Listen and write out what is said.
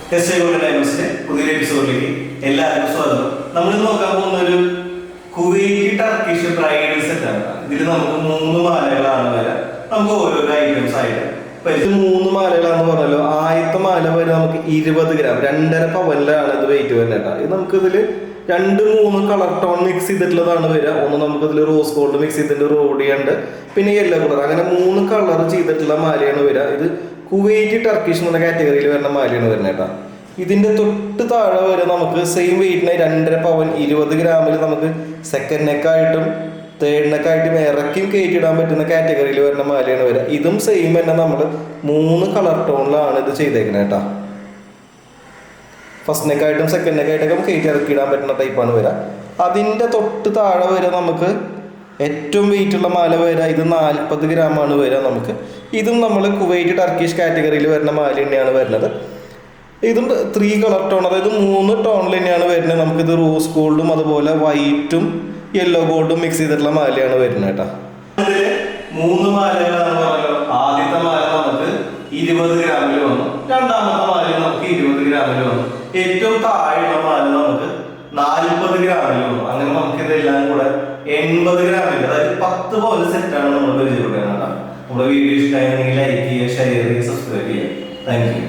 പുതിയൊരു എപ്പിസോഡിലേക്ക് എല്ലാവർക്കും സ്വാഗതം. നമ്മൾ നോക്കാൻ പോകുന്ന ഒരു കുവൈറ്റി ടർക്കിഷ് ബ്രൈഡൽ സെറ്റ് ആണ്. ഇതിൽ നമുക്ക് 3 മാലകളാണ് വരാം. നമുക്ക് ഓരോരോ ഐറ്റംസ് ആയിട്ട് 3 മാലകളാണെന്ന് പറഞ്ഞല്ലോ. ആദ്യത്തെ മാല വരെ നമുക്ക് 20 ഗ്രാം 2.5 പവനിലാണ് ഇത് വെയിറ്റ് വരുന്നത്. ഇത് നമുക്ക് ഇതിൽ 2-3 കളർ ടോൺ മിക്സ് ചെയ്തിട്ടുള്ളതാണ് വരിക. ഒന്ന് നമുക്കിതിൽ റോസ് ഗോൾഡ് മിക്സ് ചെയ്തിട്ടുണ്ട്, റോഡി ഉണ്ട്, പിന്നെ യെല്ലോ കളർ, അങ്ങനെ 3 കളർ ചെയ്തിട്ടുള്ള മാലയാണ് വരിക. ഇത് കുവൈറ്റി ടർക്കിഷ് എന്ന കാറ്റഗറിയിൽ വരുന്ന മാലയാണ് വരുന്നത് കേട്ടോ. ഇതിന്റെ തൊട്ട് താഴെ വരെ നമുക്ക് സെയിം വെയിറ്റിന് 2.5 പവൻ 20 ഗ്രാമിൽ നമുക്ക് സെക്കൻഡ് നെക്കായിട്ടും തേർഡ് നെക്കായിട്ടും ഇറക്കിയും കയറ്റിയിടാൻ പറ്റുന്ന കാറ്റഗറിയിൽ വരുന്ന മാലയാണ് വരിക. ഇതും സെയിം തന്നെ നമ്മൾ 3 കളർ ടോണിലാണ് ഇത് ചെയ്തേക്കുന്നത് കേട്ടോ. ഫസ്റ്റ് നെക്കായിട്ടും സെക്കൻഡ് നെക്കായിട്ടൊക്കെ കയറ്റി ഇറക്കിയിടാൻ പറ്റുന്ന ടൈപ്പാണ് വരിക. അതിൻ്റെ തൊട്ട് താഴെ വരെ നമുക്ക് ഏറ്റവും വെയിറ്റ് ഉള്ള മാല വരിക. ഇത് 40 ഗ്രാമാണ് വരിക നമുക്ക്. ഇതും നമ്മൾ കുവൈറ്റ് ടർക്കിഷ് കാറ്റഗറിയിൽ വരുന്ന മാല തന്നെയാണ് വരുന്നത്. ഇതും 3 കളർ ടോൺ, അതായത് 3 ടോണിൽ തന്നെയാണ് വരുന്നത്. നമുക്കിത് റോസ് ഗോൾഡും അതുപോലെ വൈറ്റും യെല്ലോ ഗോൾഡും മിക്സ് ചെയ്തിട്ടുള്ള മാലയാണ് വരുന്നത് കേട്ടോ. 3 മാലകളാണെന്ന് പറഞ്ഞാൽ ആദ്യത്തെ മാല നമുക്ക് 20 ഗ്രാമിൽ വന്നു, രണ്ടാമത്തെ മാല നമുക്ക് 20 ഗ്രാമിൽ വന്നു, ഏറ്റവും താഴെയുള്ള മാല നമുക്ക് 40 ഗ്രാമിൽ വന്നു. അങ്ങനെ നമുക്ക് ഇതെല്ലാം കൂടെ 80 ഗ്രാമിൽ, അതായത് 10 പവൻ സെറ്റാണ് നമ്മൾ പരിചയപ്പെടുന്നത്. നമ്മുടെ വീഡിയോ ഇഷ്ടമായിരുന്നെങ്കിൽ ലൈക്ക് ചെയ്യുക, ഷെയർ ചെയ്യുക, സബ്സ്ക്രൈബ് ചെയ്യുക. Thank you.